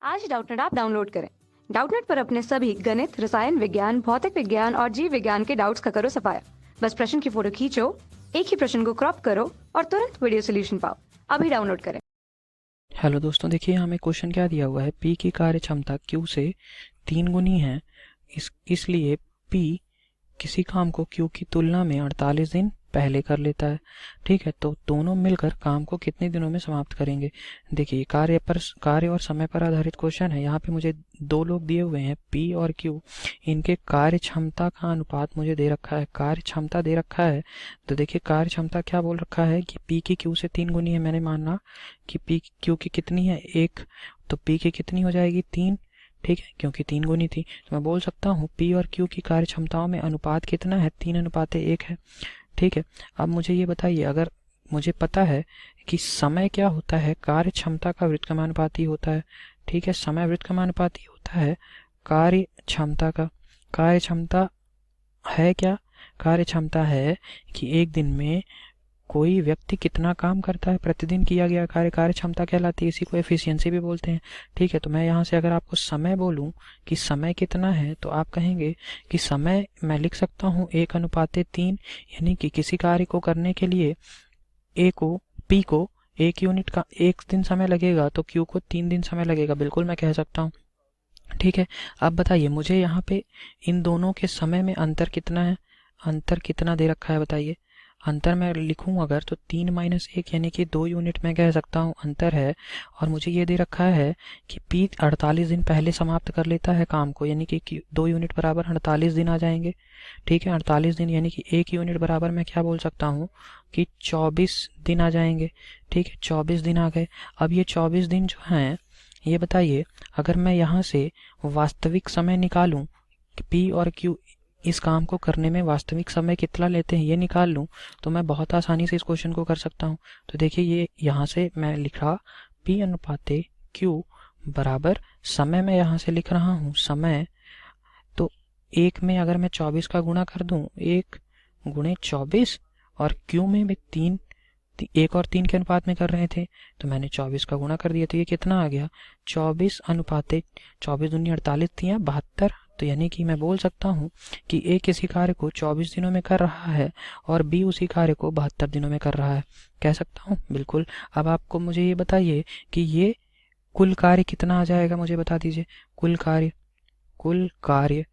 आज Doubtnut app download करें। Doubtnut पर अपने सभी गणित, रसायन विज्ञान, भौतिक विज्ञान और जीव विज्ञान के डाउट्स का करो सफाया। बस प्रश्न की फोटो खींचो, एक ही प्रश्न को क्रॉप करो और तुरंत वीडियो सोल्यूशन पाओ। अभी डाउनलोड करें। हेलो दोस्तों, देखिए हमें क्वेश्चन क्या दिया हुआ है। P की कार्य क्षमता Q से 3 गुनी है। इसलिए P किसी काम को Q की तुलना में 48 दिन पहले कर लेता है। ठीक है, तो दोनों मिलकर काम को कितने दिनों में समाप्त करेंगे। देखिए कार्य और समय पर आधारित क्वेश्चन है। यहाँ पे मुझे दो लोग दिए हुए हैं P और Q। इनके कार्य क्षमता का अनुपात मुझे दे रखा है, कार्य क्षमता दे रखा है। तो देखिए कार्य क्षमता क्या बोल रखा है कि P की Q से 3 गुनी है। मैंने माना कि P Q की कितनी है, 1, तो P की कितनी हो जाएगी, 3। ठीक है, क्योंकि 3 गुनी थी तो मैं बोल सकता हूँ P और Q की कार्य क्षमताओं में अनुपात कितना है, 3:1 है। ठीक है, अब मुझे ये बताइए, अगर मुझे पता है कि समय क्या होता है, कार्य क्षमता का व्युत्क्रमानुपाती होता है। ठीक है, समय व्युत्क्रमानुपाती होता है कार्य क्षमता का। कार्य क्षमता है क्या, कार्य क्षमता है कि एक दिन में कोई व्यक्ति कितना काम करता है, प्रतिदिन किया गया कार्य कार्य क्षमता कहलाती है। इसी को एफिशिएंसी भी बोलते हैं। ठीक है, तो मैं यहाँ से अगर आपको समय बोलूँ कि समय कितना है, तो आप कहेंगे कि समय मैं लिख सकता हूँ 1:3, यानी कि किसी कार्य को करने के लिए P को 1 यूनिट का 1 दिन समय लगेगा, तो Q को 3 दिन समय लगेगा। बिल्कुल मैं कह सकता हूँ। ठीक है, अब बताइए मुझे यहाँ पे इन दोनों के समय में अंतर कितना है, अंतर कितना दे रखा है बताइए। अंतर मैं लिखूं अगर तो 3-1 यानी कि 2 यूनिट मैं कह सकता हूं अंतर है। और मुझे ये दे रखा है कि P 48 दिन पहले समाप्त कर लेता है काम को, यानी कि 2 यूनिट बराबर 48 दिन आ जाएंगे। ठीक है, 48 दिन यानी कि 1 यूनिट बराबर मैं क्या बोल सकता हूँ कि 24 दिन आ जाएंगे। ठीक है, 24 दिन आ गए। अब ये 24 दिन जो हैं, ये बताइए अगर मैं यहाँ से वास्तविक समय निकालूं कि P और Q इस काम को करने में वास्तविक समय कितना लेते हैं, ये निकाल लूं, तो मैं बहुत आसानी से इस क्वेश्चन को कर सकता हूं। तो देखिए ये यहाँ से मैं लिखा P Q बराबर समय में यहाँ से लिख रहा हूँ समय, तो 1 में अगर मैं 24 का गुणा कर दूं, 1 गुणे 24, और Q में भी 3, 1 और 3 के अनुपात में कर रहे थे, तो मैंने 24 का गुणा कर दिया। तो ये कितना आ गया, 24 दूनी 48 थी, 72। तो यानी कि मैं बोल सकता हूँ कि A किसी कार्य को 24 दिनों में कर रहा है और B उसी कार्य को 72 दिनों में कर रहा है। कह सकता हूँ, बिल्कुल। अब आपको मुझे ये बताइए कि ये कुल कार्य कितना आ जाएगा, मुझे बता दीजिए। कुल कार्य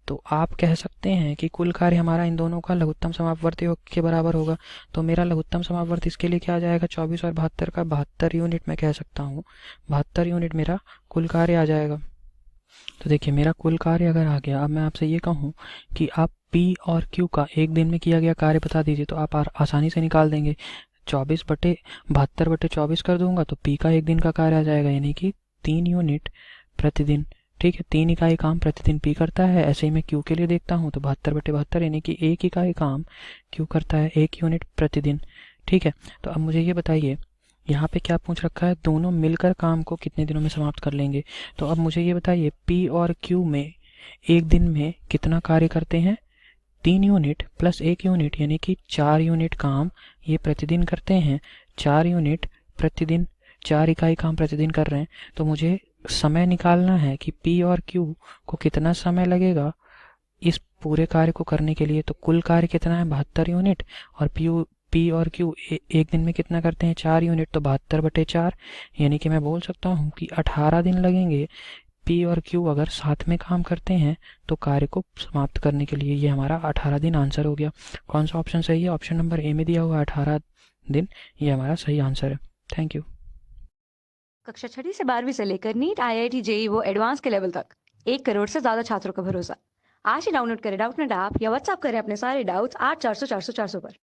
तो आप कह सकते हैं कि कुल कार्य हमारा इन दोनों का लघुत्तम समापवर्ती योग के बराबर होगा। तो मेरा लघुत्तम समापवर्ती इसके लिए क्या आ जाएगा, 24 और 72 का 72 यूनिट मैं कह सकता हूँ। 72 यूनिट मेरा कुल कार्य आ जाएगा। तो देखिए मेरा कुल कार्य अगर आ गया, अब मैं आपसे ये कहूँ कि आप P और Q का एक दिन में किया गया कार्य बता दीजिए, तो आप आसानी से निकाल देंगे। 72/24 कर दूंगा तो P का एक दिन का कार्य आ जाएगा, यानी कि 3 यूनिट प्रतिदिन। ठीक है, 3 इकाई काम प्रतिदिन P करता है। ऐसे ही मैं Q के लिए देखता हूँ तो 72/72 यानी कि 1 इकाई काम Q करता है, 1 यूनिट प्रतिदिन। ठीक है, तो अब मुझे ये बताइए यहाँ पे क्या पूछ रखा है, दोनों मिलकर काम को कितने दिनों में समाप्त कर लेंगे। तो अब मुझे ये बताइए P और Q में एक दिन में कितना कार्य करते हैं, 3 यूनिट प्लस 1 यूनिट यानी कि 4 यूनिट काम ये प्रतिदिन करते हैं। 4 यूनिट प्रतिदिन, 4 इकाई काम प्रतिदिन कर रहे हैं। तो मुझे समय निकालना है कि P और Q को कितना समय लगेगा इस पूरे कार्य को करने के लिए। तो कुल कार्य कितना है, 72 यूनिट, और P और Q एक दिन में कितना करते हैं, 4 यूनिट, तो 72/4 यानी कि मैं बोल सकता हूँ कि 18 दिन लगेंगे P और Q अगर साथ में काम करते हैं तो कार्य को समाप्त करने के लिए। ये हमारा 18 दिन आंसर हो गया। कौन सा ऑप्शन सही है, ऑप्शन नंबर ए में दिया हुआ 18 दिन, ये हमारा सही आंसर है। Thank you. कक्षा 6 से 12वीं से लेकर नीट, IIT, JEE वो एडवांस के लेवल तक 1 करोड़ से ज्यादा छात्रों का भरोसा। आज ही डाउनलोड करें डाउटनेट ऐप या व्हाट्सएप करें अपने सारे डाउट्स 8400 400 400 पर।